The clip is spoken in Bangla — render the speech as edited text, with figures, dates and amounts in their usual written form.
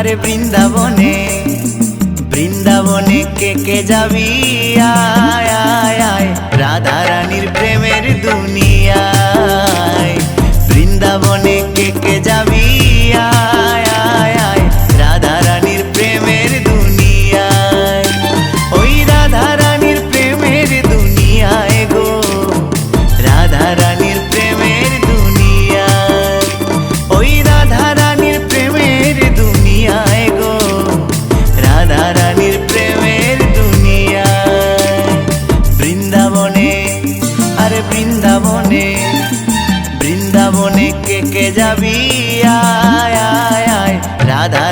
আরে বৃন্দাবনে বৃন্দাবনে কে যাবি আয় আয় আয় রাধা রানীর প্রেমের দুনিয়ায় বৃন্দাবনে কে যাবি আয় আয় আয় রাধা রানীর প্রেমের দুনিয়ায় ওই রাধা রানীর প্রেমের দুনিয়ায় গো রাধা রানীর প্রেমের দুনিয়ায় ওই রাধা রানীর প্রেমের দুনিয়ায় গো রাধা রানীর প্রেমের দুনিয়ায় বৃন্দাবনে আরে বৃন্দাবনে বৃন্দাবনে কে যাবি আয় আয় আয় রাধা